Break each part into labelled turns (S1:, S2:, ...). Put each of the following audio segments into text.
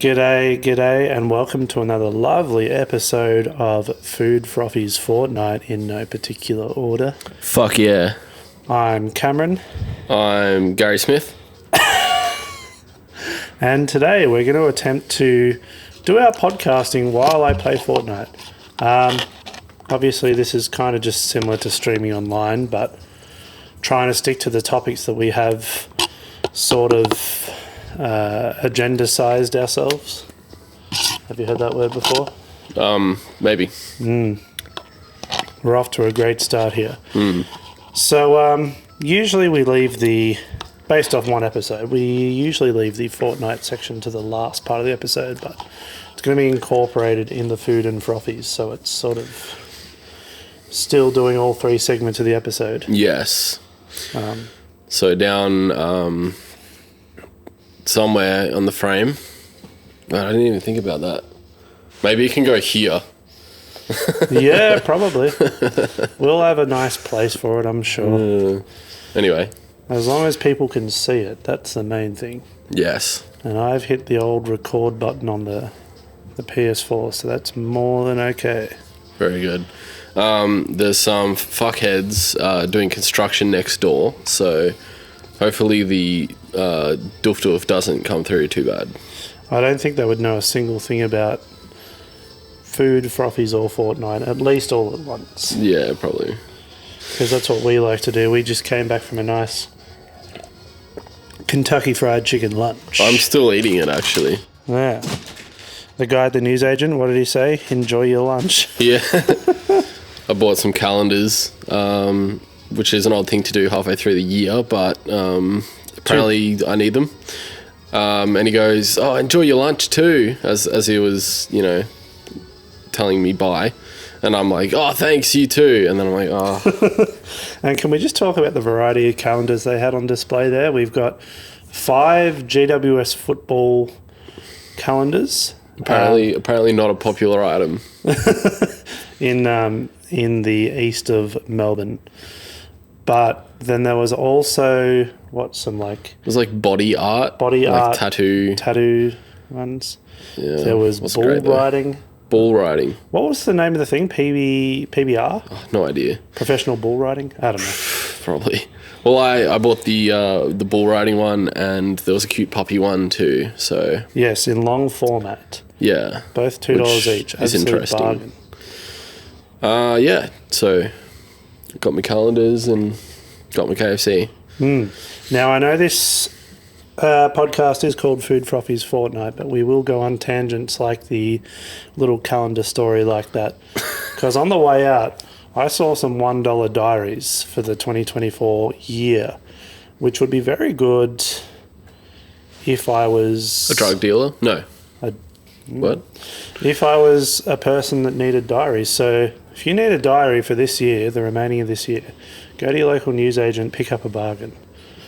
S1: G'day, and welcome to another lovely episode of Food Froffies Fortnite in no particular order.
S2: Fuck yeah.
S1: I'm Cameron.
S2: I'm Gary Smith.
S1: And today we're going to attempt to do our podcasting while I play Fortnite. Obviously, this is kind of just similar to streaming online, but trying to stick to the topics that we have sort of agenda-sized ourselves. Have you heard that word before?
S2: Maybe.
S1: We're off to a great start here. So, usually we leave based off one episode, we usually leave the Fortnite section to the last part of the episode, but it's going to be incorporated in the food and froffies, so it's sort of still doing all three segments of the episode.
S2: Yes. So down somewhere on the frame. Man, I didn't even think about that. Maybe it can go here.
S1: Yeah, probably. We'll have a nice place for it, I'm sure.
S2: Anyway.
S1: As long as people can see it, that's the main thing.
S2: Yes.
S1: And I've hit the old record button on the PS4, so that's more than okay.
S2: Very good. There's some fuckheads doing construction next door, so hopefully the doof doesn't come through too bad.
S1: I don't think they would know a single thing about food, froffies, or Fortnite, at least all at once.
S2: Yeah, probably.
S1: Because that's what we like to do. We just came back from a nice Kentucky Fried Chicken lunch.
S2: I'm still eating it, actually.
S1: Yeah. The guy at the newsagent, what did he say? Enjoy your lunch.
S2: Yeah. I bought some calendars, which is an odd thing to do halfway through the year, but apparently I need them. And he goes, "Oh, enjoy your lunch too," as he was, telling me bye. And I'm like, "Oh, thanks, you too." And then I'm like, "Oh."
S1: And can we just talk about the variety of calendars they had on display there? We've got 5 GWS football calendars.
S2: Apparently not a popular item.
S1: in the east of Melbourne. But then there was also, it
S2: was like body art,
S1: tattoo ones.
S2: Yeah,
S1: there was bull riding.
S2: Bull riding.
S1: What was the name of the thing? PBR?
S2: Oh, no idea.
S1: Professional bull riding? I don't know.
S2: Probably. Well, I bought the bull riding one, and there was a cute puppy one too. So
S1: yes, in long format.
S2: Yeah.
S1: Both $2 each.
S2: Is interesting. Bargain. Yeah. So got my calendars and got my KFC.
S1: Now I know this podcast is called Food Froffies Fortnite, but we will go on tangents like the little calendar story like that. Because on the way out, I saw some $1 diaries for the 2024 year, which would be very good if I was...
S2: A drug dealer? No. What?
S1: If I was a person that needed diaries. So if you need a diary for this year, the remaining of this year, go to your local newsagent, pick up a bargain.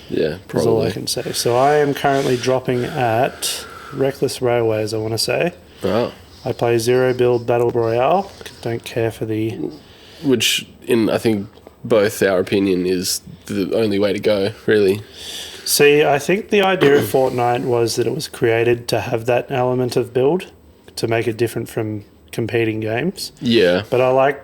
S2: Yeah, probably.
S1: That's all I can say. So I am currently dropping at Reckless Railways, I want to say.
S2: Oh.
S1: I play Zero Build Battle Royale. Don't care for the...
S2: Which, in I think both our opinion, is the only way to go, really.
S1: See, I think the idea of Fortnite was that it was created to have that element of build, to make it different from competing games.
S2: Yeah.
S1: But I like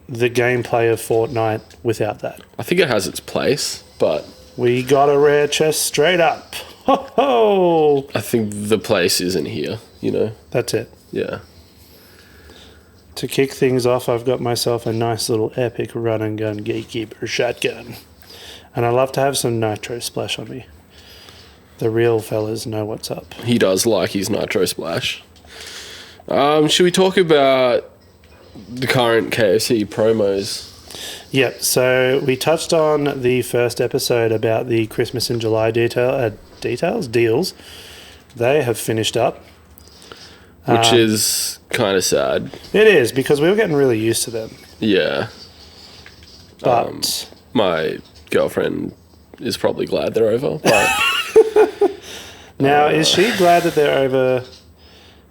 S1: the gameplay of Fortnite without that.
S2: I think it has its place, but...
S1: We got a rare chest straight up. Ho ho!
S2: I think the place isn't here,
S1: That's it.
S2: Yeah.
S1: To kick things off, I've got myself a nice little epic run and gun gatekeeper shotgun. And I love to have some nitro splash on me. The real fellas know what's up.
S2: He does like his nitro splash. Should we talk about the current KFC promos?
S1: Yep, so we touched on the first episode about the Christmas and July deals. They have finished up.
S2: Which is kind of sad.
S1: It is, because we were getting really used to them.
S2: Yeah.
S1: But...
S2: my girlfriend is probably glad they're over. But
S1: now, is she glad that they're over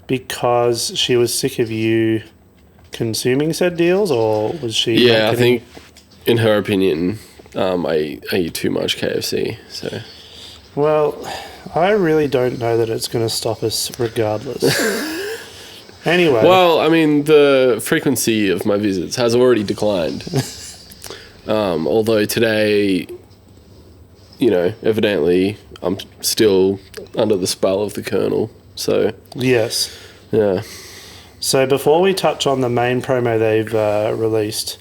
S1: because she was sick of you consuming said deals, or was she...
S2: Yeah, I think, in her opinion, I eat too much KFC, so...
S1: Well, I really don't know that it's going to stop us regardless. Anyway.
S2: Well, I mean, the frequency of my visits has already declined. Although today, evidently I'm still under the spell of the Colonel. So
S1: yes.
S2: Yeah.
S1: So before we touch on the main promo they've released,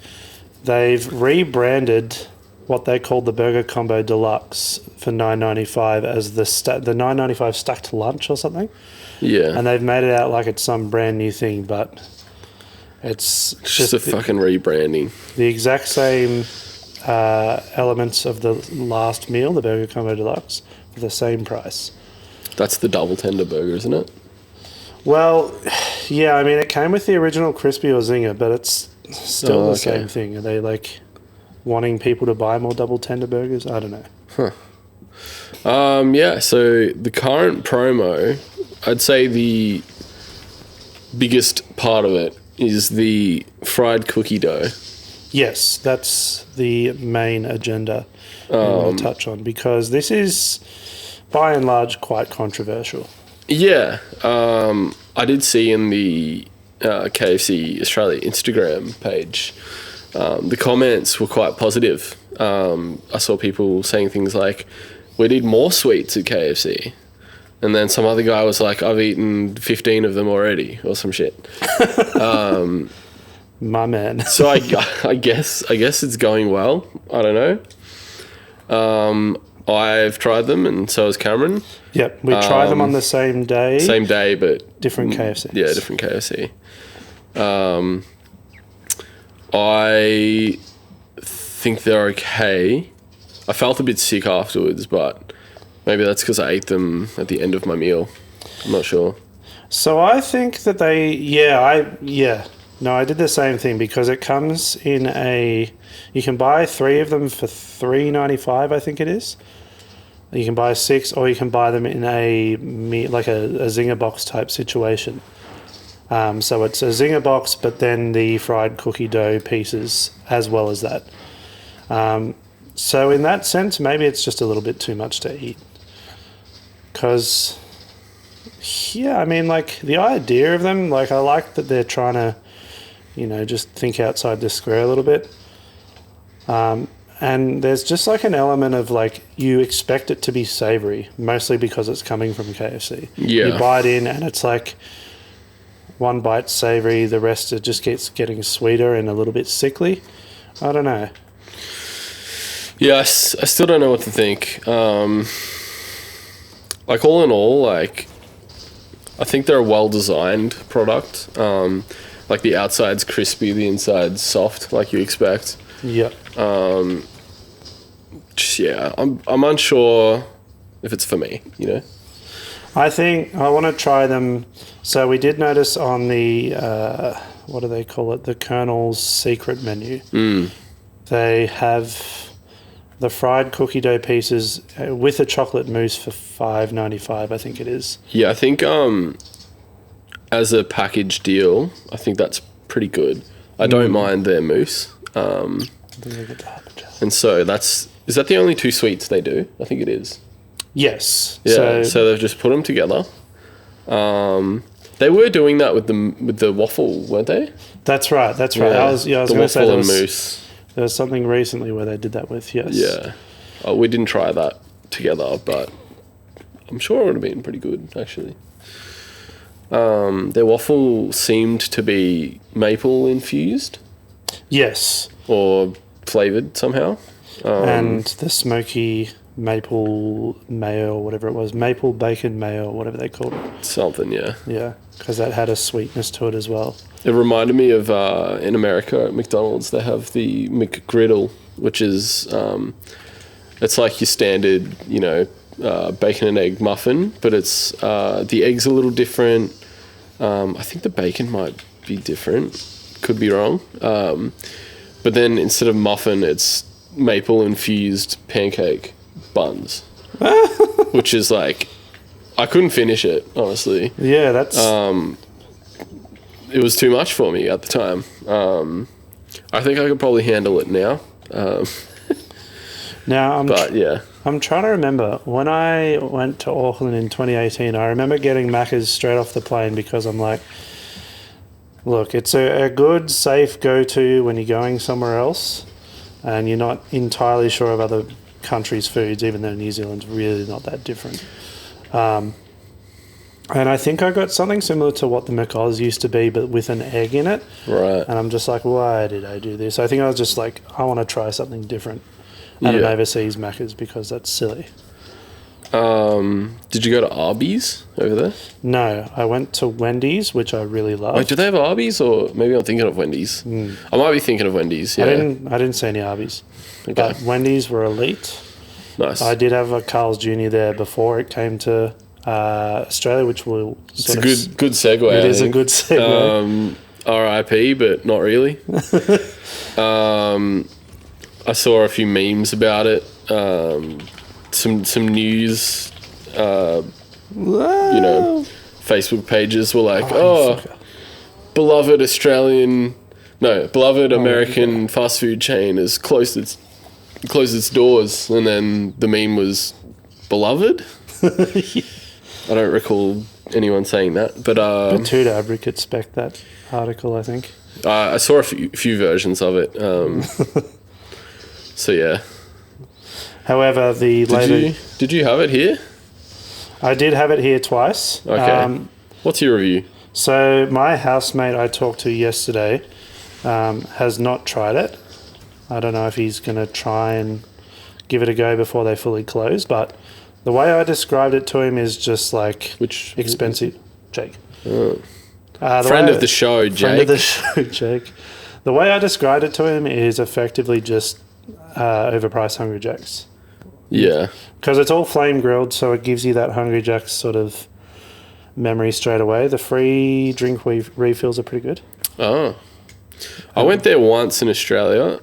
S1: they've rebranded what they called the Burger Combo Deluxe for $9.95 as the $9.95 stacked lunch or something.
S2: Yeah.
S1: And they've made it out like it's some brand new thing, but it's
S2: just a fucking rebranding.
S1: The exact same elements of the last meal, the Burger Combo Deluxe, for the same price.
S2: That's the double tender burger, isn't it?
S1: Well, yeah, I mean, it came with the original crispy or zinger, but it's still the same thing. Are they like wanting people to buy more double tender burgers? I don't know.
S2: Yeah, so the current promo, I'd say the biggest part of it is the fried cookie dough.
S1: Yes, that's the main agenda I want to touch on, because this is, by and large, quite controversial. Yeah.
S2: I did see in the KFC Australia Instagram page, the comments were quite positive. I saw people saying things like, we need more sweets at KFC. And then some other guy was like, I've eaten 15 of them already, or some shit.
S1: My man.
S2: So I guess it's going well. I don't know. I've tried them, and so has Cameron.
S1: Yep, we tried them on the same day.
S2: Same day, but
S1: different KFC.
S2: Yeah, different KFC. I think they're okay. I felt a bit sick afterwards, but maybe that's because I ate them at the end of my meal. I'm not sure.
S1: So I think that I did the same thing, because it comes in you can buy 3 of them for $3.95, I think it is. You can buy 6, or you can buy them in a zinger box type situation. So it's a zinger box, but then the fried cookie dough pieces as well as that. So in that sense, maybe it's just a little bit too much to eat. Because, yeah, I mean, like, the idea of them, like, I like that they're trying to, just think outside the square a little bit. And there's just, like, an element of, like, you expect it to be savoury, mostly because it's coming from KFC.
S2: Yeah.
S1: You bite in and it's like one bite's savoury, the rest it just gets getting sweeter and a little bit sickly. I don't know.
S2: Yeah, I still don't know what to think. Like, all in all, like, I think they're a well-designed product. Like, the outside's crispy, the inside's soft, like you expect.
S1: Yeah.
S2: I'm unsure if it's for me,
S1: I think I want to try them. So we did notice on the, what do they call it? The Colonel's secret menu. They have the fried cookie dough pieces with a chocolate mousse for $5.95, I think it is.
S2: Yeah, I think as a package deal, I think that's pretty good. I don't mind their mousse. And so is that the only 2 sweets they do? I think it is.
S1: Yes.
S2: Yeah, so they've just put them together. They were doing that with the waffle, weren't they?
S1: That's right.
S2: Yeah,
S1: I was going to say
S2: mousse.
S1: There was something recently where they did that with, yes.
S2: Yeah. Oh, we didn't try that together, but I'm sure it would have been pretty good, actually. Their waffle seemed to be maple infused.
S1: Yes.
S2: Or flavoured somehow.
S1: And the smoky maple mayo, or whatever it was, maple bacon mayo, or whatever they called it.
S2: Something, yeah.
S1: Yeah, because that had a sweetness to it as well.
S2: It reminded me of in America at McDonald's, they have the McGriddle, which is it's like your standard, bacon and egg muffin, but it's the egg's a little different. I think the bacon might be different. Could be wrong. But then instead of muffin, it's maple infused pancake buns, which is like, I couldn't finish it, honestly.
S1: Yeah, that's...
S2: it was too much for me at the time. I think I could probably handle it now.
S1: Now,
S2: but yeah.
S1: I'm trying to remember. When I went to Auckland in 2018, I remember getting Macca's straight off the plane because I'm like, look, it's a good, safe go-to when you're going somewhere else and you're not entirely sure of other countries' foods, even though New Zealand's really not that different. And I think I got something similar to what the McOz used to be, but with an egg in it.
S2: Right.
S1: And I'm just like, why did I do this? I think I was just like, I want to try something different at an overseas Macca's because that's silly.
S2: Did you go to Arby's over there?
S1: No, I went to Wendy's, which I really loved.
S2: Wait, do they have Arby's, or maybe I'm thinking of Wendy's? I might be thinking of Wendy's. Yeah.
S1: I didn't see any Arby's, but Wendy's were elite.
S2: Nice.
S1: I did have a Carl's Jr. there before it came to Australia, which will.
S2: It's a good segue.
S1: It is a good segue.
S2: R.I.P., but not really. I saw a few memes about it. Some news. Facebook pages were like, beloved American fast food chain has closed its doors, and then the meme was beloved. I don't recall anyone saying that, but
S1: Batuta would spec that article, I think.
S2: I saw a few versions of it. So yeah.
S1: However,
S2: did you have it here?
S1: I did have it here twice.
S2: Okay. What's your review?
S1: So my housemate I talked to yesterday has not tried it. I don't know if he's going to try and give it a go before they fully close, but the way I described it to him is just like expensive. Jake.
S2: Friend of the show, Jake.
S1: Friend of the show, Jake. The way I described it to him is effectively just overpriced Hungry Jacks.
S2: Yeah.
S1: Because it's all flame grilled, so it gives you that Hungry Jacks sort of memory straight away. The free drink refills are pretty good.
S2: Oh. I went there once in Australia,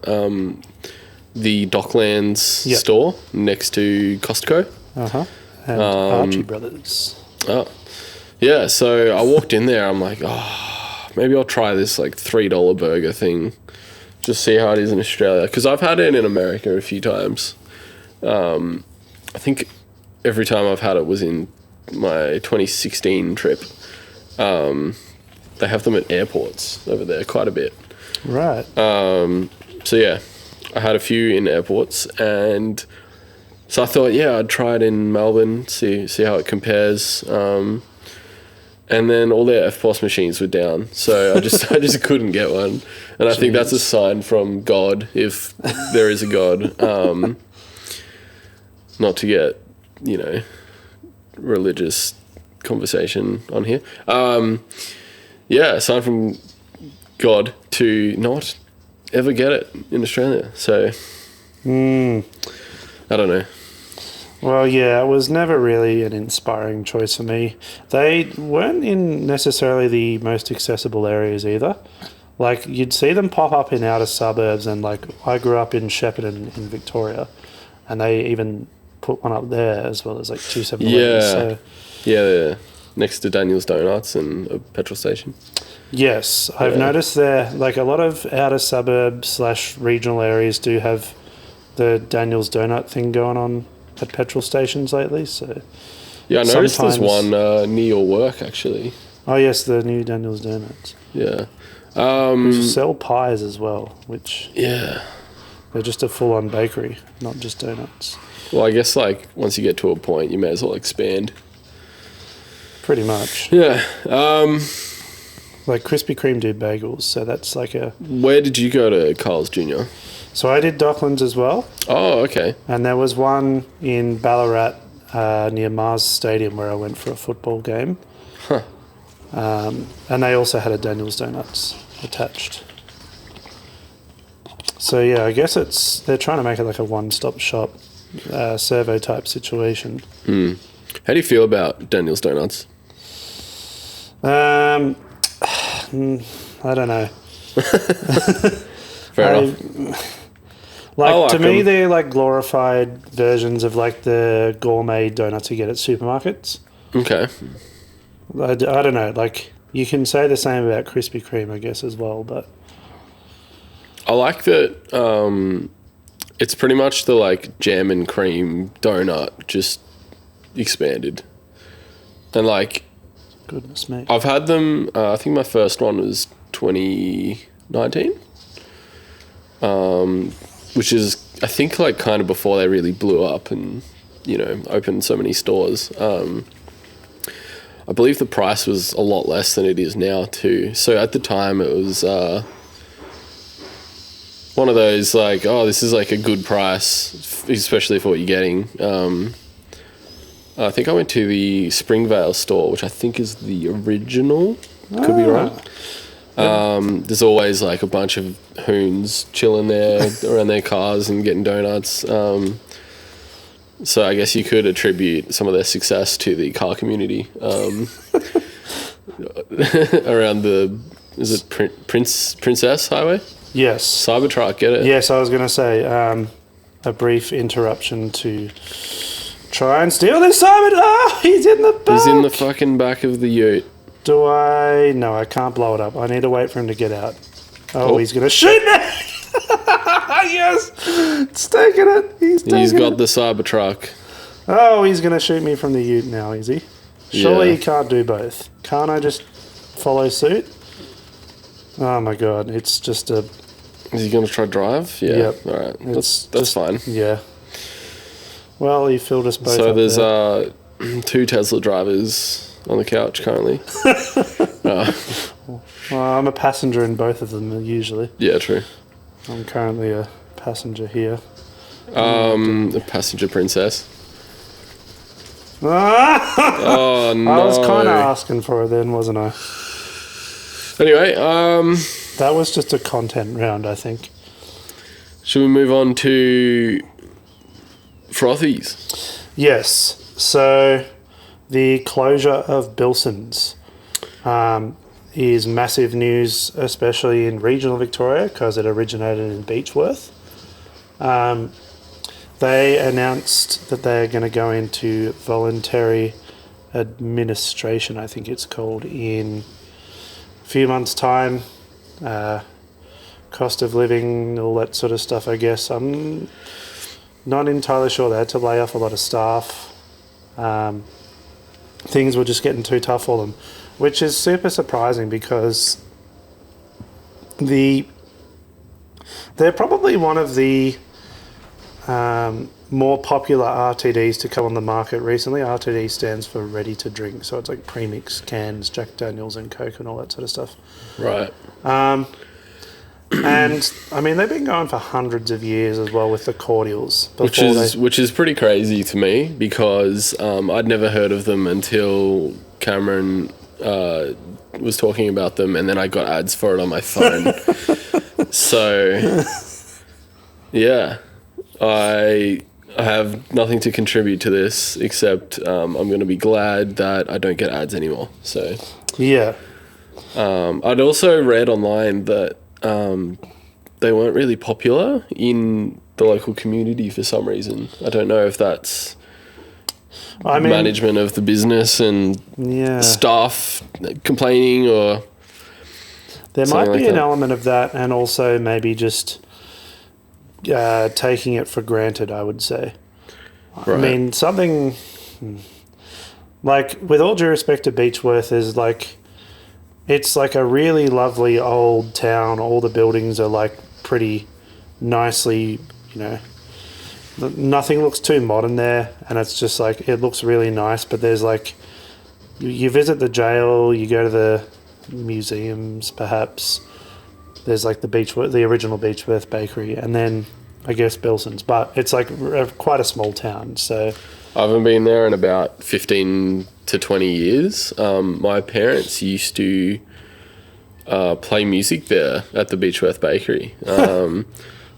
S2: the Docklands store next to Costco.
S1: Uh-huh. And Archie Brothers.
S2: Oh. Yeah, so I walked in there, I'm like, maybe I'll try this like $3 burger thing. Just see how it is in Australia. Because I've had it in America a few times. I think every time I've had it was in my 2016 trip. They have them at airports over there quite a bit.
S1: Right.
S2: So yeah, I had a few in airports, and so I thought, I'd try it in Melbourne, see how it compares. And then all their FPOS machines were down, so I just couldn't get one. And I think that's a sign from God, if there is a God, not to get, religious conversation on here. A sign from God to not ever get it in Australia. So, I don't know.
S1: Well, yeah, it was never really an inspiring choice for me. They weren't in necessarily the most accessible areas either. Like, you'd see them pop up in outer suburbs, and like, I grew up in Shepparton in Victoria, and they even put one up there as well as like 2 7-Elevens.
S2: Yeah, next to Daniel's Donuts and a petrol station.
S1: Yes, I've noticed there, like a lot of outer suburbs / regional areas do have the Daniel's Donut thing going on at petrol stations lately. So
S2: yeah, I noticed there's one near your work actually.
S1: Oh yes, the new Daniel's Donuts.
S2: Yeah.
S1: Which sell pies as well, which they're just a full-on bakery, not just donuts.
S2: Well, I guess like once you get to a point, you may as well expand.
S1: Pretty much.
S2: Yeah.
S1: Like Krispy Kreme do bagels, so that's like a...
S2: Where did you go to Carl's Jr.?
S1: So I did Docklands as well.
S2: Oh, okay.
S1: And there was one in Ballarat near Mars Stadium where I went for a football game.
S2: Huh.
S1: And they also had a Daniel's Donuts attached. So yeah, I guess they're trying to make it like a one-stop shop servo type situation.
S2: How do you feel about Daniel's Donuts?
S1: I don't know.
S2: Fair enough.
S1: Like to me, they're like glorified versions of like the gourmet donuts you get at supermarkets.
S2: Okay.
S1: I don't know. Like you can say the same about Krispy Kreme, I guess, as well. But
S2: I like that It's pretty much the like jam and cream donut just expanded. And like,
S1: Goodness me.
S2: I've had them, I think my first one was 2019. Which is, I think, like kind of before they really blew up and, you know, opened so many stores. I believe the price was a lot less than it is now too. So at the time it was one of those like, oh, this is like a good price, especially for what you're getting. I think I went to the Springvale store, which I think is the original. Could be wrong. There's always like a bunch of hoons chilling there around their cars and getting donuts. So I guess you could attribute some of their success to the car community around the, is it Princess Highway?
S1: Yes.
S2: Cybertruck, get it?
S1: Yes, I was going to say a brief interruption to try and steal this Cybertruck. Oh, he's in the back.
S2: He's in the fucking back of the ute.
S1: Do I? No, I can't blow it up. I need to wait for him to get out. Oh, he's going to shoot me. Yes. It's taking it.
S2: He's got the Cybertruck.
S1: Oh, he's going to shoot me from the ute now, is he? Surely he can't do both. Can't I just follow suit? Oh, my God. It's just a...
S2: Is he going to try drive? Yeah.
S1: Yep.
S2: All right. That's
S1: just,
S2: fine.
S1: Yeah. Well, he filled us both
S2: So
S1: up
S2: there's
S1: there.
S2: 2 Tesla drivers on the couch currently.
S1: Well, I'm a passenger in both of them, usually.
S2: Yeah, true.
S1: I'm currently a passenger here.
S2: The passenger princess.
S1: Oh,
S2: no.
S1: I was kind of asking for it then, wasn't I?
S2: Anyway,
S1: that was just a content round, I think.
S2: Should we move on to Froffies?
S1: Yes. So the closure of Bilson's is massive news, especially in regional Victoria, because it originated in Beechworth. They announced that they're going to go into voluntary administration, I think it's called, in a few months' time. Cost of living, all that sort of stuff, I guess. I'm not entirely sure. They had to lay off a lot of staff. Things were just getting too tough for them, which is super surprising because they're probably one of the more popular RTDs to come on the market recently. RTD stands for ready to drink, so it's like premix cans, Jack Daniels and Coke and all that sort of stuff.
S2: Right.
S1: And I mean, they've been going for hundreds of years as well with the cordials.
S2: Which is pretty crazy to me because I'd never heard of them until Cameron was talking about them, and then I got ads for it on my phone. So, yeah, I have nothing to contribute to this except I'm going to be glad that I don't get ads anymore. So,
S1: yeah.
S2: I'd also read online that they weren't really popular in the local community for some reason. I don't know if that's management of the business and staff complaining or...
S1: There might be an element of that, and also maybe just taking it for granted, I would say. Right. I mean, something... Like, with all due respect to Beechworth, is like... It's like a really lovely old town. All the buildings are like pretty nicely, you know, nothing looks too modern there. And it's just like, it looks really nice. But there's like, you visit the jail, you go to the museums, perhaps. There's like the original Beechworth Bakery. And then I guess Bilson's. But it's like quite a small town. So
S2: I haven't been there in about 15 to 20 years. My parents used to play music there at the Beechworth Bakery.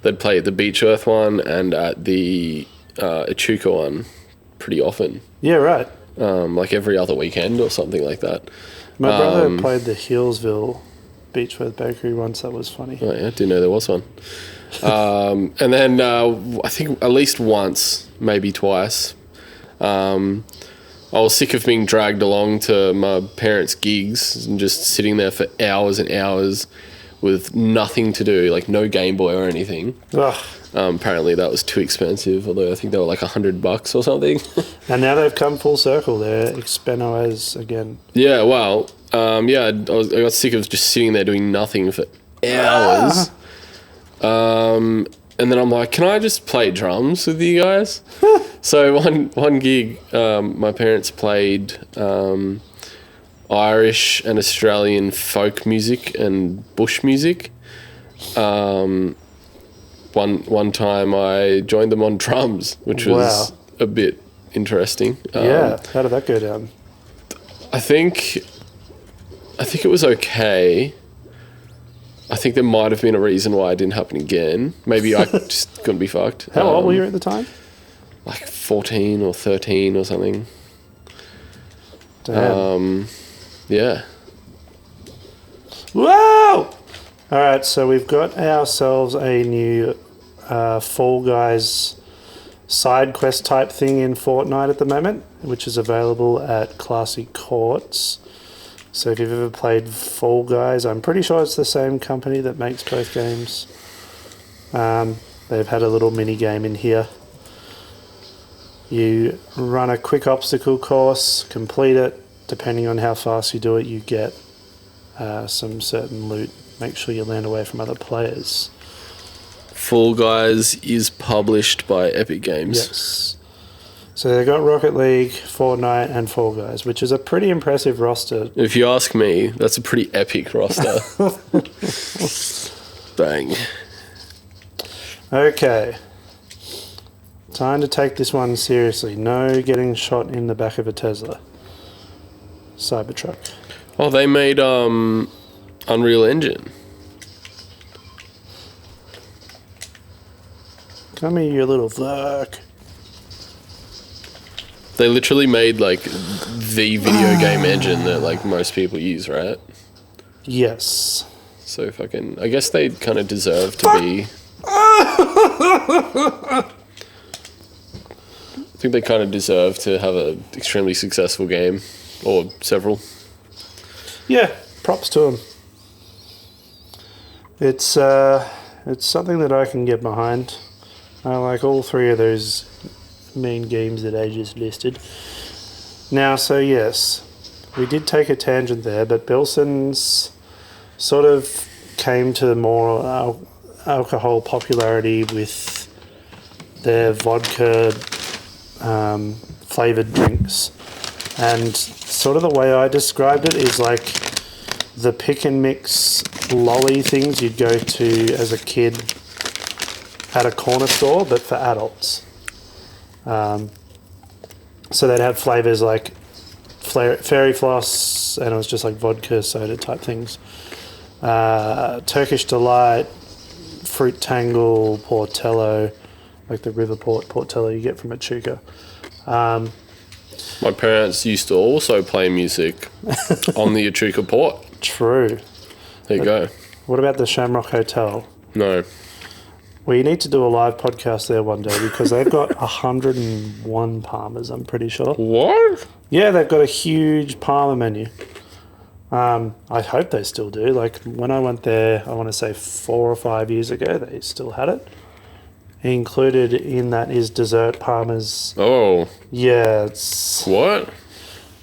S2: They'd play at the Beechworth one and at the Echuca one pretty often.
S1: Yeah, right.
S2: Like every other weekend or something like that.
S1: My brother played the Hillsville Beechworth Bakery once. That was funny.
S2: Oh yeah, didn't know there was one. And then I think at least once, maybe twice, I was sick of being dragged along to my parents' gigs and just sitting there for hours and hours with nothing to do, like no Game Boy or anything.
S1: Ugh.
S2: Apparently that was too expensive, although I think they were like $100 or something.
S1: And now they've come full circle. They're expensive again.
S2: Yeah, well, I got sick of just sitting there doing nothing for hours. And then I'm like, can I just play drums with you guys? So one gig, my parents played Irish and Australian folk music and bush music. One time I joined them on drums, which was a bit interesting.
S1: Yeah, how did that go down?
S2: I think it was okay. I think there might have been a reason why it didn't happen again. Maybe I just couldn't be fucked.
S1: How old were you at the time?
S2: Like 14 or 13 or something.
S1: Damn.
S2: Yeah.
S1: Whoa! Alright, so we've got ourselves a new Fall Guys side quest type thing in Fortnite at the moment, which is available at Classy Courts. So if you've ever played Fall Guys, I'm pretty sure it's the same company that makes both games. They've had a little mini game in here. You run a quick obstacle course, complete it. Depending on how fast you do it, you get some certain loot. Make sure you land away from other players.
S2: Fall Guys is published by Epic Games.
S1: Yes. So they've got Rocket League, Fortnite, and Fall Guys, which is a pretty impressive roster.
S2: If you ask me, that's a pretty epic roster. Bang.
S1: Okay. Time to take this one seriously. No getting shot in the back of a Tesla. Cybertruck.
S2: Oh, they made Unreal Engine.
S1: Come here, you little fuck.
S2: They literally made like the video game engine that like most people use, right?
S1: Yes.
S2: So fucking, I guess they kind of deserve to be. I think they kind of deserve to have an extremely successful game, or several.
S1: Yeah, props to them. It's something that I can get behind. I like all three of those main games that I just listed. Now, so yes, we did take a tangent there, but Bilson's sort of came to more alcohol popularity with their vodka flavoured drinks. And sort of the way I described it is like the pick and mix lolly things you'd go to as a kid at a corner store, but for adults. So they'd have flavours like fairy floss, and it was just like vodka soda type things. Turkish Delight, Fruit Tangle, Portello, like the River Portello you get from Echuca.
S2: My parents used to also play music on the Echuca port.
S1: True.
S2: There you go.
S1: What about the Shamrock Hotel?
S2: No.
S1: We need to do a live podcast there one day because they've got 101 Palmers, I'm pretty sure.
S2: What?
S1: Yeah, they've got a huge Palmer menu. I hope they still do. Like when I went there, I want to say 4 or 5 years ago, they still had it. Included in that is dessert Palmers.
S2: Oh.
S1: Yeah, it's...
S2: What?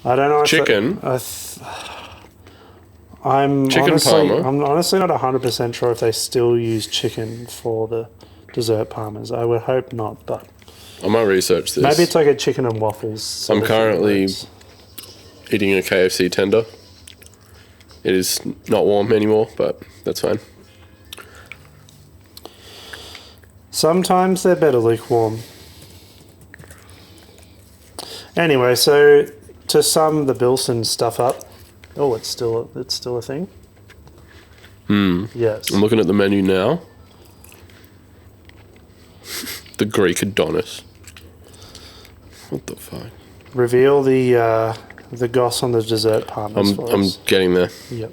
S1: I don't know.
S2: Chicken?
S1: I'm
S2: chicken
S1: honestly,
S2: Palmer?
S1: I'm honestly not 100% sure if they still use chicken for the dessert Palmers. I would hope not, but...
S2: I might research this.
S1: Maybe it's like a chicken and waffles.
S2: I'm currently eating a KFC tender. It is not warm anymore, but that's fine.
S1: Sometimes they're better lukewarm. Anyway, so to sum the Bilson stuff up... Oh, it's still a thing? Yes.
S2: I'm looking at the menu now. The Greek Adonis. What the fuck?
S1: Reveal the goss on the dessert Palmers for
S2: I'm
S1: us.
S2: getting there.
S1: Yep.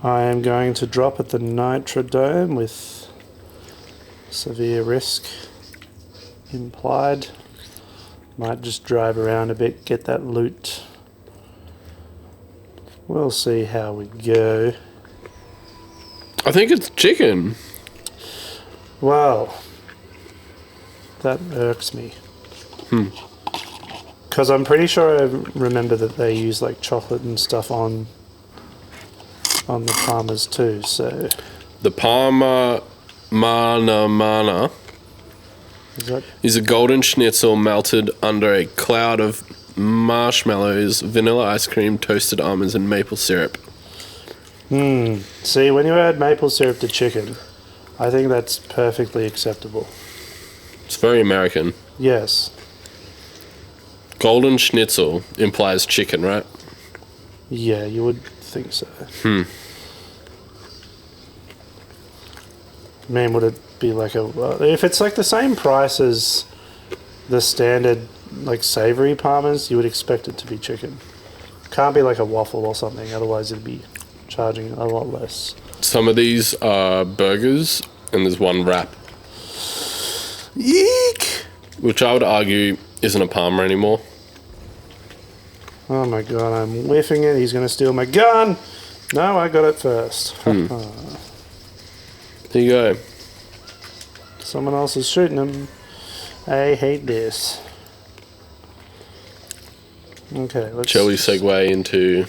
S1: I am going to drop at the Nitrodome with severe risk implied. Might just drive around a bit, get that loot. We'll see how we go.
S2: I think it's chicken.
S1: Well, that irks me. Because I'm pretty sure I remember that they use like chocolate and stuff on the Parmas too. So
S2: The Parma Mana is a golden schnitzel melted under a cloud of marshmallows, vanilla ice cream, toasted almonds, and maple syrup.
S1: See, when you add maple syrup to chicken, I think that's perfectly acceptable.
S2: It's very American.
S1: Yes.
S2: Golden schnitzel implies chicken, right?
S1: Yeah, you would think so. Man, would it be like if it's like the same price as the standard like savory Parmas, you would expect it to be chicken. Can't be like a waffle or something, otherwise it'd be charging a lot less.
S2: Some of these are burgers, and there's one wrap,
S1: Eek!
S2: which I would argue isn't a Parma anymore.
S1: Oh my god, I'm whiffing it. He's going to steal my gun. No, I got it first.
S2: There you go.
S1: Someone else is shooting him. I hate this. Okay, let's...
S2: Shall we segue into...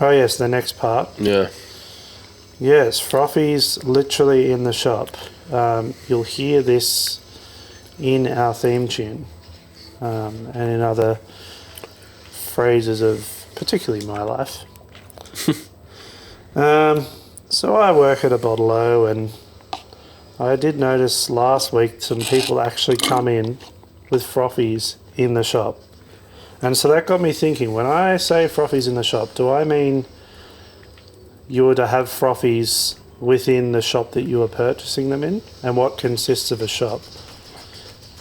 S1: Oh yes, the next part.
S2: Yeah.
S1: Yes, Froffies literally in the shop. You'll hear this in our theme tune and in other phrases of particularly my life. So I work at a bottle-o, and I did notice last week some people actually come in with Froffies in the shop. And so that got me thinking, when I say Froffies in the shop, do I mean you were to have Froffies within the shop that you are purchasing them in? And what consists of a shop?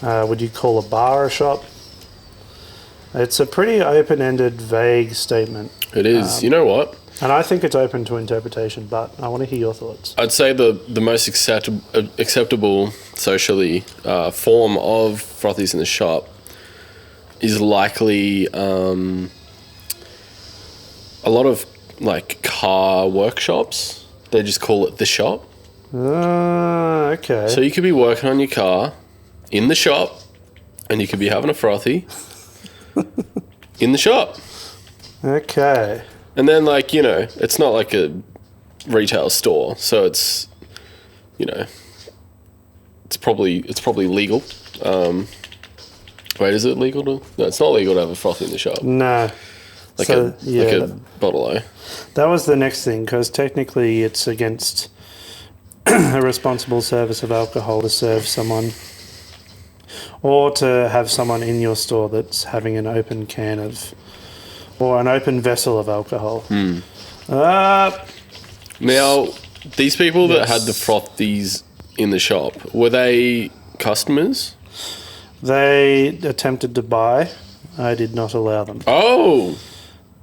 S1: Would you call a bar a shop? It's a pretty open-ended, vague statement.
S2: It is. You know what?
S1: And I think it's open to interpretation, but I want to hear your thoughts.
S2: I'd say the most acceptable socially form of Frothies in the shop is likely a lot of like car workshops. They just call it the shop.
S1: Okay.
S2: So you could be working on your car in the shop, and you could be having a frothy in the shop.
S1: Okay.
S2: And then, like, you know, it's not like a retail store, so it's, you know, it's probably legal. Wait, is it legal to? No, it's not legal to have a frothy in the shop.
S1: No.
S2: Like a bottle-o.
S1: That was the next thing, because technically it's against a responsible service of alcohol to serve someone, or to have someone in your store that's having an open can of, or an open vessel of alcohol.
S2: Now, these people that
S1: Yes.
S2: had the frothies in the shop, were they customers?
S1: They attempted to buy. I did not allow them,
S2: Oh!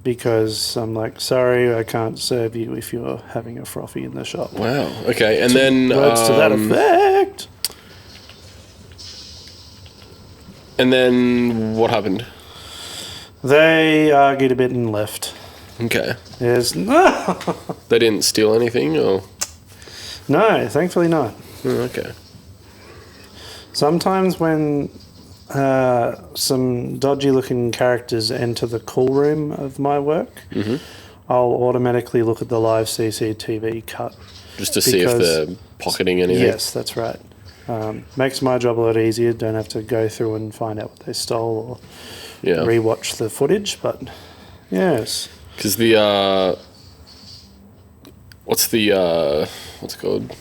S1: because I'm like, sorry, I can't serve you if you're having a frothy in the shop.
S2: Wow. Okay, and then...
S1: Words to that effect.
S2: And then what happened?
S1: They argued a bit and left.
S2: Okay.
S1: There's no,
S2: They didn't steal anything, or...
S1: thankfully not.
S2: Okay.
S1: Sometimes when some dodgy-looking characters enter the cool room of my work, I'll automatically look at the live CCTV cut.
S2: Just to see if they're pocketing anything?
S1: Yes, that's right. Makes my job a lot easier. Don't have to go through and find out what they stole or rewatch the footage. But yes,
S2: because the what's it called?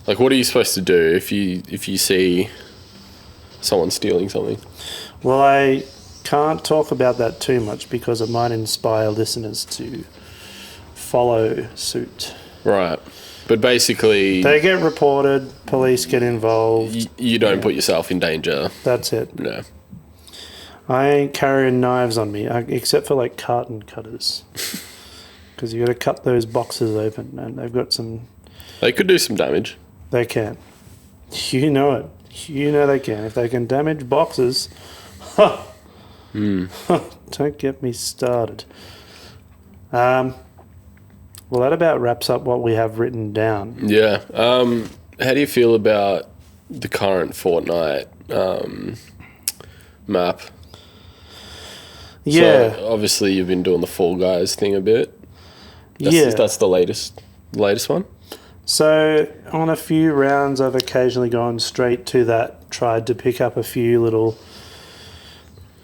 S2: Like, what are you supposed to do if you see someone stealing something?
S1: Well, I can't talk about that too much because it might inspire listeners to follow suit.
S2: Right. But basically...
S1: They get reported, police get involved.
S2: You don't put yourself in danger.
S1: That's it.
S2: No.
S1: I ain't carrying knives on me, except for like carton cutters. Because you got to cut those boxes open, and they've got some...
S2: They could do some damage.
S1: They can. You know it. You know they can. If they can damage boxes... Don't get me started. Well, that about wraps up what we have written down.
S2: Yeah. How do you feel about the current Fortnite map?
S1: Yeah.
S2: So obviously you've been doing the Fall Guys thing a bit. That's the latest one.
S1: So on a few rounds, I've occasionally gone straight to that, tried to pick up a few little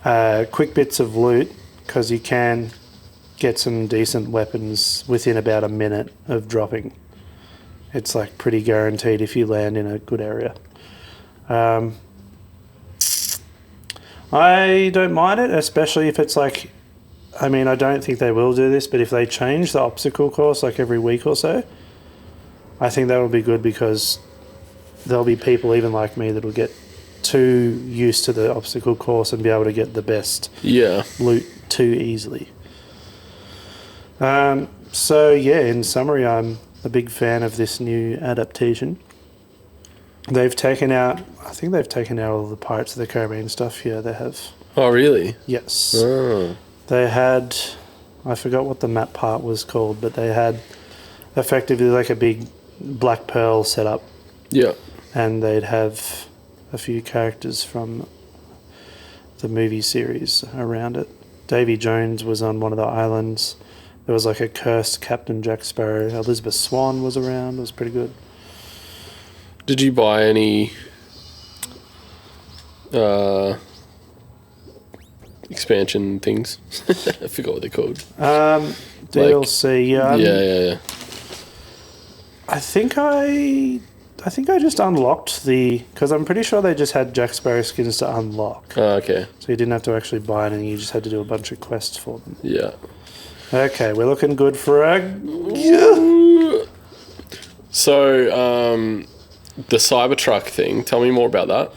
S1: quick bits of loot, because you can get some decent weapons within about a minute of dropping. It's like pretty guaranteed if you land in a good area. I don't mind it, especially if it's like, I mean, I don't think they will do this, but if they change the obstacle course like every week or so, I think that will be good, because there'll be people even like me that will get too used to the obstacle course and be able to get the best loot too easily. So yeah, in summary, I'm a big fan of this new adaptation. They've taken out, I think they've taken out all the Pirates of the Caribbean stuff. Yeah, they have.
S2: Oh, really?
S1: Yes.
S2: Oh.
S1: They had, I forgot what the map part was called, but they had effectively like a big black pearl set up.
S2: Yeah.
S1: And they'd have a few characters from the movie series around it. Davy Jones was on one of the islands. There was like a cursed Captain Jack Sparrow. Elizabeth Swann was around. It was pretty good.
S2: Did you buy any expansion things? I forgot what they're called.
S1: DLC, yeah.
S2: Yeah.
S1: I think I just unlocked because I'm pretty sure they just had Jack Sparrow skins to unlock.
S2: Oh, okay.
S1: So you didn't have to actually buy anything. You just had to do a bunch of quests for them.
S2: Yeah.
S1: Okay, we're looking good for a...
S2: So, the Cybertruck thing, tell me more about that.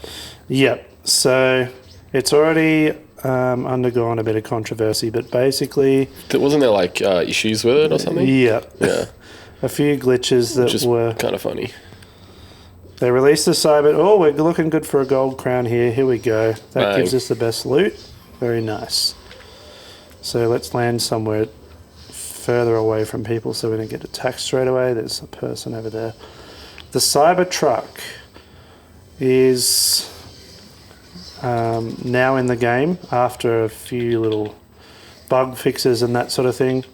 S1: Yep. So it's already undergone a bit of controversy, but basically...
S2: Wasn't there like issues with it or something?
S1: Yeah.
S2: Yeah.
S1: A few glitches that
S2: Which is
S1: were...
S2: kind of funny.
S1: They released the Cyber... Oh, we're looking good for a gold crown here. Here we go. That gives us the best loot. Very nice. So let's land somewhere further away from people so we don't get attacked straight away. There's a person over there. The Cybertruck is now in the game after a few little bug fixes and that sort of thing.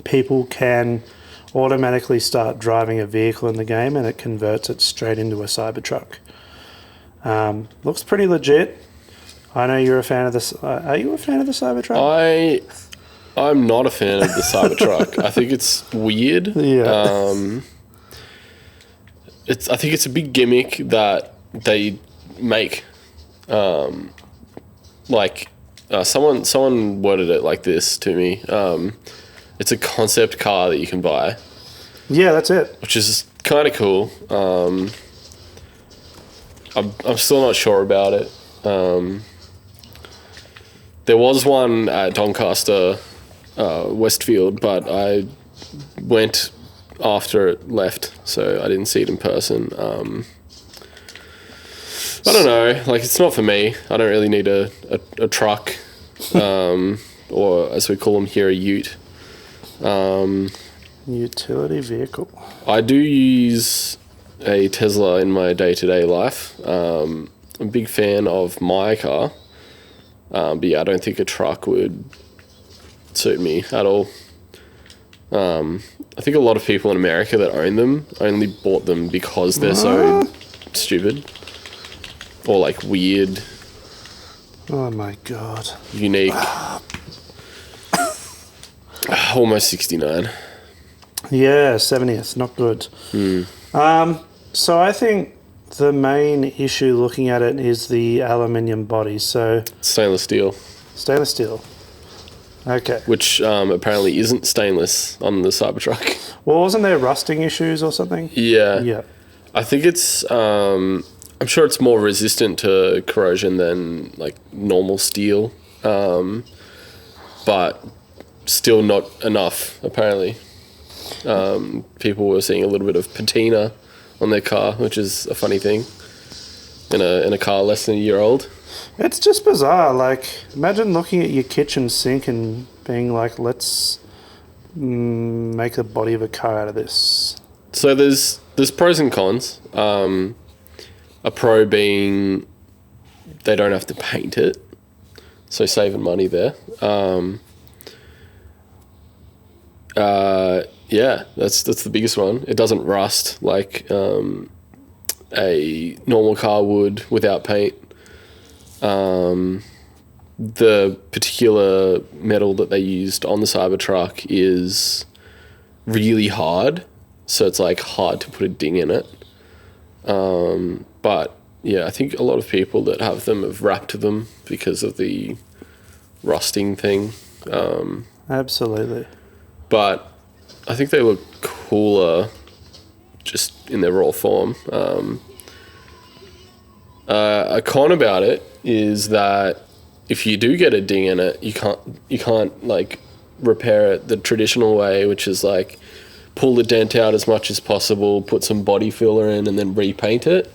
S1: People can automatically start driving a vehicle in the game, and it converts it straight into a Cybertruck. Looks pretty legit. I know you're a fan of this. Are you a fan of the Cybertruck?
S2: I'm not a fan of the Cybertruck. I think it's weird.
S1: Yeah.
S2: I think it's a big gimmick that they make. Someone worded it like this to me. It's a concept car that you can buy.
S1: Yeah, that's it.
S2: Which is kind of cool. I'm still not sure about it. There was one at Doncaster, Westfield, but I went after it left, so I didn't see it in person. I don't know. Like, it's not for me. I don't really need a truck, or as we call them here, a ute.
S1: Utility vehicle.
S2: I do use a Tesla in my day-to-day life. I'm a big fan of my car. But yeah, I don't think a truck would suit me at all. I think a lot of people in America that own them only bought them because they're so stupid. Or like weird.
S1: Oh my god.
S2: Unique. Almost 69.
S1: Yeah, 70th. Not good. So I think the main issue looking at it is the aluminium body. So
S2: Stainless steel.
S1: Stainless steel. Okay.
S2: Which apparently isn't stainless on the Cybertruck.
S1: Well, wasn't there rusting issues or something?
S2: Yeah.
S1: Yeah.
S2: I think it's... I'm sure it's more resistant to corrosion than like normal steel. But still not enough, apparently. People were seeing a little bit of patina on their car, which is a funny thing in a car less than a year old.
S1: It's just bizarre. Like, imagine looking at your kitchen sink and being like, let's make the body of a car out of this?
S2: So there's pros and cons. A pro being they don't have to paint it, so saving money there. Yeah, that's the biggest one. It doesn't rust like a normal car would without paint. The particular metal that they used on the Cybertruck is really hard, so it's like hard to put a ding in it. But yeah, I think a lot of people that have them have wrapped them because of the rusting thing.
S1: Absolutely.
S2: But I think they look cooler just in their raw form. A con about it is that if you do get a ding in it, you can't like repair it the traditional way, which is like pull the dent out as much as possible, put some body filler in, and then repaint it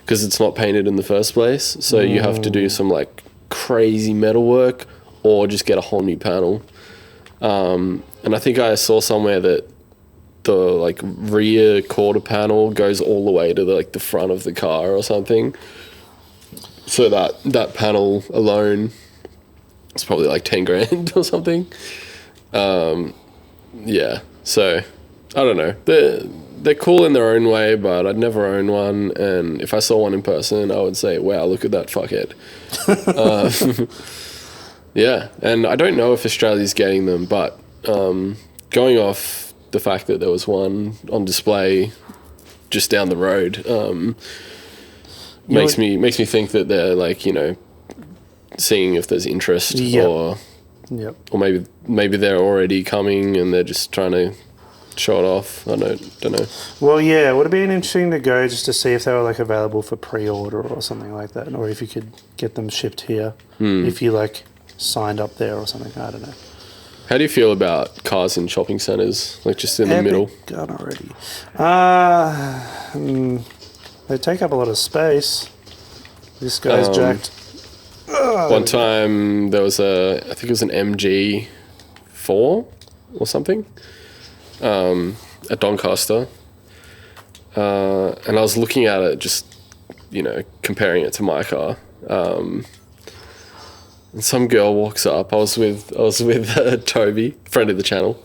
S2: because it's not painted in the first place. So you have to do some like crazy metal work or just get a whole new panel. And I think I saw somewhere that the like rear quarter panel goes all the way to the front of the car or something. So that panel alone is probably like 10 grand or something. Yeah. So I don't know. They're cool in their own way, but I'd never own one. And if I saw one in person, I would say, wow, look at that fuckhead. Yeah. And I don't know if Australia's getting them, but going off the fact that there was one on display just down the road makes me think that they're like, seeing if there's interest.
S1: Yep.
S2: Or
S1: Yep.
S2: or maybe they're already coming and they're just trying to show it off. I don't know.
S1: Well, yeah, it would have been interesting to go just to see if they were like available for pre-order or something like that, or if you could get them shipped here if you like signed up there or something. I don't know.
S2: How do you feel about cars in shopping centres, like just in the middle?
S1: Gun already. They take up a lot of space. This guy's jacked.
S2: One time there was I think it was an MG4 or something, at Doncaster. And I was looking at it, just, comparing it to my car. And some girl walks up. I was with Toby, friend of the channel.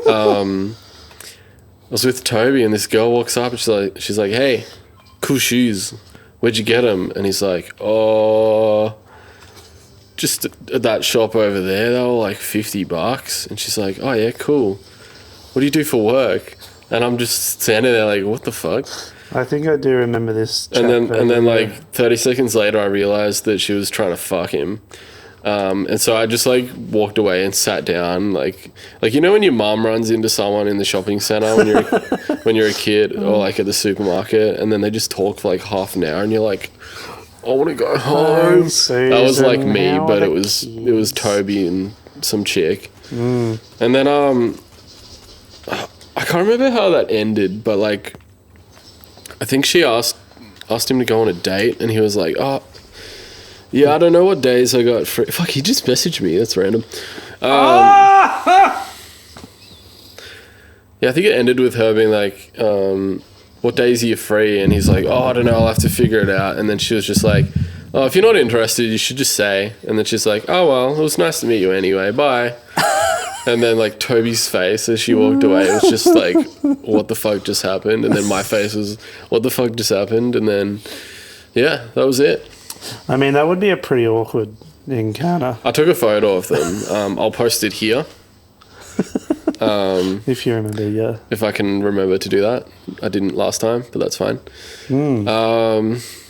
S2: I was with Toby, and this girl walks up, and she's like, "Hey, cool shoes. Where'd you get them?" And he's like, "Oh, just at that shop over there. They were like $50." And she's like, "Oh yeah, cool. What do you do for work?" And I'm just standing there like, "What the fuck?"
S1: I think I do remember this.
S2: And then like 30 seconds later, I realized that she was trying to fuck him. And so I just like walked away and sat down, like when your mom runs into someone in the shopping center when you're a kid, or like at the supermarket, and then they just talk for like half an hour, and you're like, "I want to go home." That was like me, but it was Toby and some chick. And then I can't remember how that ended, but like I think she asked him to go on a date, and he was like, "Oh, yeah, I don't know what days I got free." Fuck, he just messaged me. That's random. Yeah, I think it ended with her being like, "What days are you free?" And he's like, "Oh, I don't know. I'll have to figure it out." And then she was just like, "Oh, if you're not interested, you should just say." And then she's like, "Oh, well, it was nice to meet you anyway. Bye." And then like Toby's face as she walked away was just like, "What the fuck just happened?" And then my face was, "What the fuck just happened?" And then, yeah, that was it.
S1: I mean, that would be a pretty awkward encounter.
S2: I took a photo of them. I'll post it here.
S1: If you remember, yeah.
S2: If I can remember to do that. I didn't last time, but that's fine.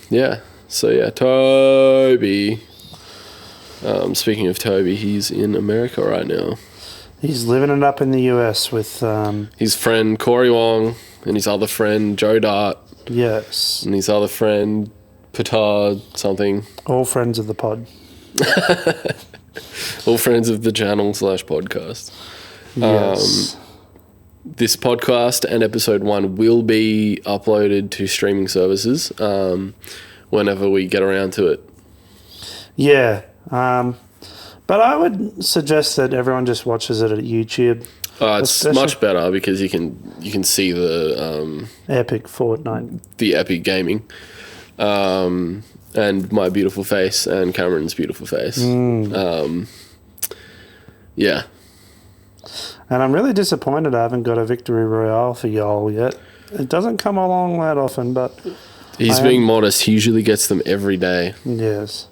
S2: Yeah. So yeah, Toby. Speaking of Toby, he's in America right now.
S1: He's living it up in the US with...
S2: his friend Corey Wong and his other friend Joe Dart.
S1: Yes.
S2: And his other friend Petard something.
S1: All friends of the pod.
S2: All friends of the channel / podcast.
S1: Yes.
S2: This podcast and episode 1 will be uploaded to streaming services whenever we get around to it.
S1: Yeah. But I would suggest that everyone just watches it at YouTube.
S2: It's
S1: Especially-
S2: much better because you can see the
S1: Epic Fortnite.
S2: epic gaming, and my beautiful face and Cameron's beautiful face. Yeah.
S1: And I'm really disappointed I haven't got a victory royale for y'all yet. It doesn't come along that often, but
S2: He's being modest. He usually gets them every day.
S1: yes.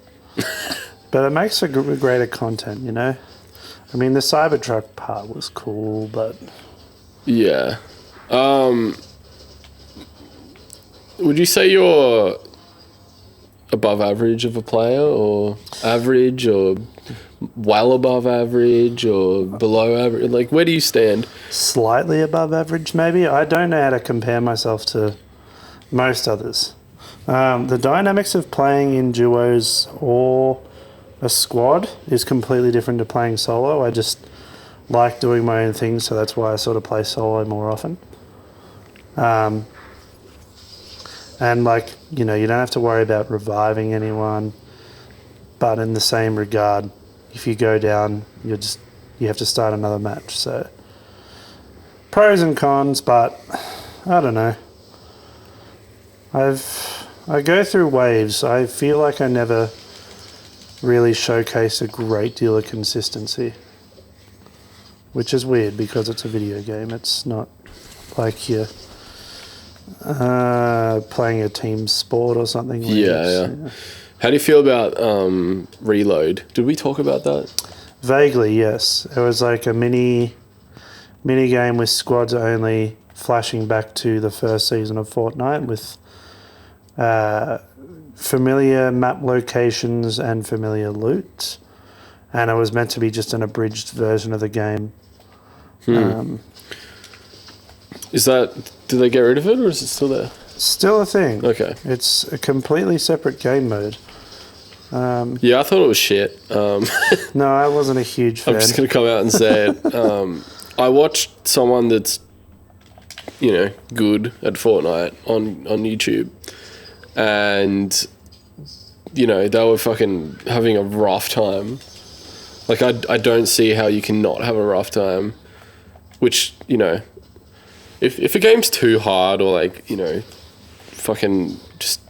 S1: But it makes for greater content, you know? I mean, the Cybertruck part was cool, but...
S2: Yeah. Would you say you're above average of a player, or average, or well above average, or below average? Like, where do you stand?
S1: Slightly above average, maybe. I don't know how to compare myself to most others. The dynamics of playing in duos or a squad is completely different to playing solo. I just like doing my own thing, so that's why I sort of play solo more often. And like, you know, you don't have to worry about reviving anyone, but in the same regard, if you go down, you have to start another match. So pros and cons, but I don't know. I go through waves. I feel like I never really showcase a great deal of consistency, which is weird because it's a video game. It's not like you're playing a team sport or something.
S2: Yeah. How do you feel about Reload? Did we talk about that?
S1: Vaguely, yes. It was like a mini game with squads only, flashing back to the first season of Fortnite with familiar map locations and familiar loot. And it was meant to be just an abridged version of the game.
S2: Did they get rid of it, or is it still there?
S1: Still a thing.
S2: Okay.
S1: It's a completely separate game mode.
S2: Yeah, I thought it was shit.
S1: No, I wasn't a huge fan.
S2: I'm just going to come out and say it. I watched someone that's, you know, good at Fortnite on YouTube, and, you know, they were fucking having a rough time. Like, I don't see how you can not have a rough time, which, you know, if a game's too hard or, like, you know, fucking just,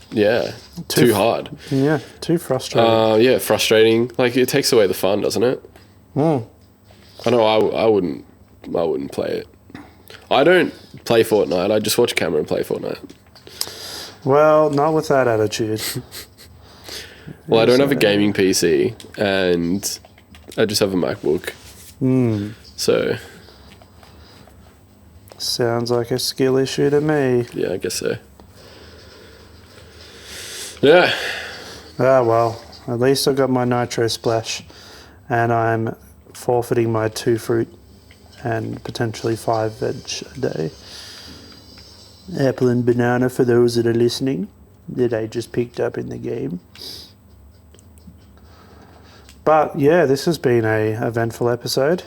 S2: yeah, too hard.
S1: Yeah, too frustrating.
S2: Yeah, frustrating. Like, it takes away the fun, doesn't it? I know I wouldn't play it. I don't play Fortnite. I just watch Cameron play Fortnite.
S1: Well, not with that attitude.
S2: Well, I don't have a gaming PC, and I just have a MacBook. So,
S1: Sounds like a skill issue to me.
S2: yeah, I guess so. Yeah.
S1: Ah, well, at least I got my nitro splash, and I'm forfeiting my 2 fruit and potentially 5 veg a day. Apple and banana for those that are listening, that I just picked up in the game. But yeah, this has been a eventful episode.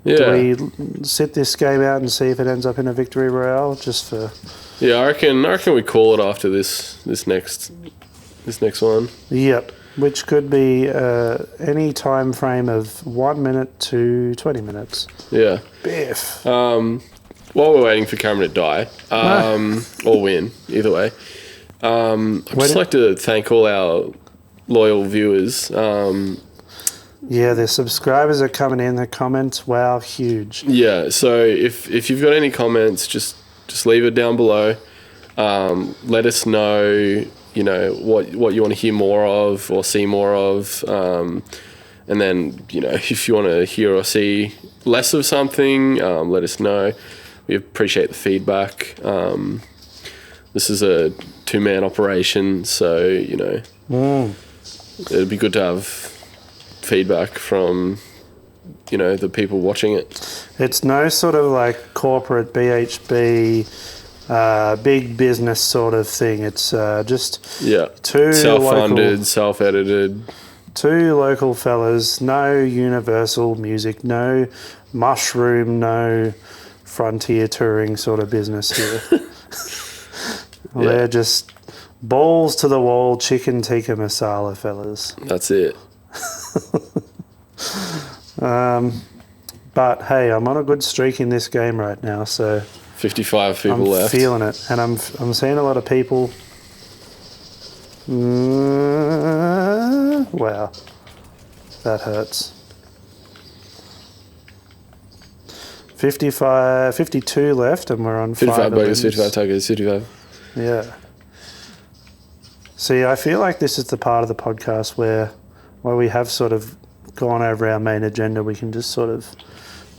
S2: Yeah.
S1: Do we sit this game out and see if it ends up in a victory royale? Just for
S2: Yeah, I reckon we call it after this next one.
S1: yep, which could be any time frame of 1 minute to 20 minutes.
S2: Yeah.
S1: Biff.
S2: While we're waiting for Cameron to die, or win, either way, I'd just like to thank all our loyal viewers.
S1: Yeah, the subscribers are coming in. The comments, wow, huge.
S2: Yeah, so if you've got any comments, just leave it down below. Let us know, you know, what you want to hear more of or see more of. And then, you know, if you want to hear or see less of something, let us know. We appreciate the feedback. This is a 2-man operation, so, you know, it'd be good to have feedback from, you know, the people watching it.
S1: It's no sort of like corporate BHB, big business sort of thing. It's just two
S2: self-funded,
S1: local,
S2: self-edited.
S1: 2 local fellas, no Universal Music, no Mushroom, no Frontier Touring sort of business here. They're just balls to the wall, chicken tikka masala fellas.
S2: That's it.
S1: But hey, I'm on a good streak in this game right now, so
S2: 55 people
S1: I'm
S2: left.
S1: feeling it, and I'm seeing a lot of people. Wow, that hurts. 52 left, and we're on
S2: 55 burgers,
S1: 5
S2: 55 tacos, 55.
S1: Yeah. See, I feel like this is the part of the podcast where we have sort of gone over our main agenda. We can just sort of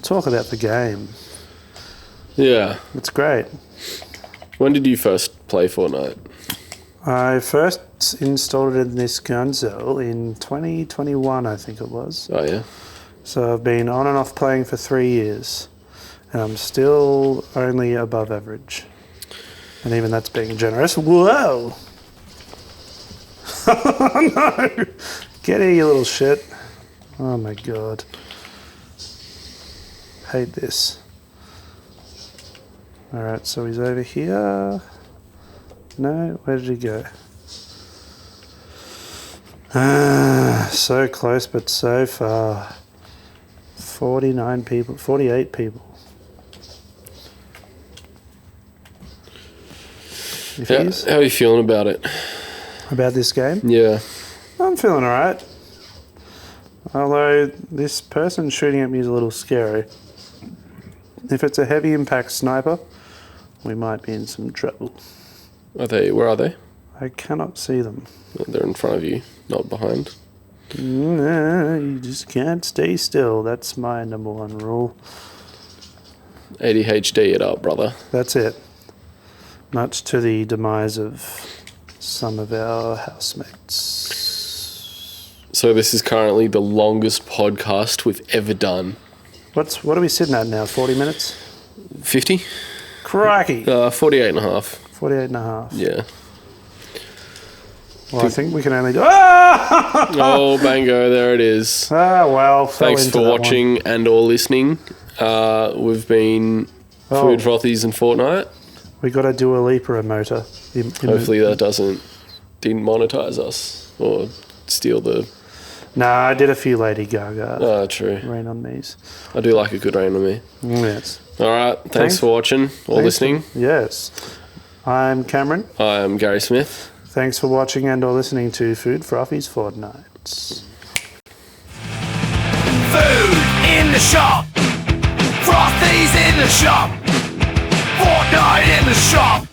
S1: talk about the game.
S2: Yeah.
S1: It's great.
S2: When did you first play Fortnite?
S1: I first installed it in this console in 2021, I think it was.
S2: Oh, yeah?
S1: So I've been on and off playing for 3 years, and I'm still only above average. And even that's being generous. Whoa! Oh, no! Get here, you little shit. Oh, my God. Hate this. Alright, so he's over here. No, where did he go? So close, but so far. 49 people, 48 people.
S2: How are you feeling about it?
S1: About this game?
S2: Yeah.
S1: I'm feeling alright. Although this person shooting at me is a little scary. If it's a heavy impact sniper, we might be in some trouble.
S2: Where are they?
S1: I cannot see them.
S2: They're in front of you, not behind.
S1: No, you just can't stay still. That's my number one rule.
S2: ADHD it up, brother.
S1: That's it. Much to the demise of some of our housemates.
S2: So this is currently the longest podcast we've ever done.
S1: What are we sitting at now? 40 minutes?
S2: 50?
S1: Crikey!
S2: 48 and a half.
S1: 48 and a half.
S2: Yeah.
S1: Well, I think we can only do... Ah!
S2: Oh, bango, there it is.
S1: Ah, well,
S2: Thanks for watching and or listening. We've been Food Frothies and Fortnite.
S1: We got a Dua Lipa emoter.
S2: Hopefully that didn't monetize us or steal the...
S1: Nah, I did a few Lady Gaga.
S2: Oh, true.
S1: Rain on Me's.
S2: I do like a good rain on me.
S1: Yes.
S2: All right. Thanks for watching or listening.
S1: Yes. I'm Cameron.
S2: I'm Gary Smith.
S1: Thanks for watching and or listening to Food Froffies Fortnite.
S3: Food in the shop. Frothies in the shop. Fortnite in the shop.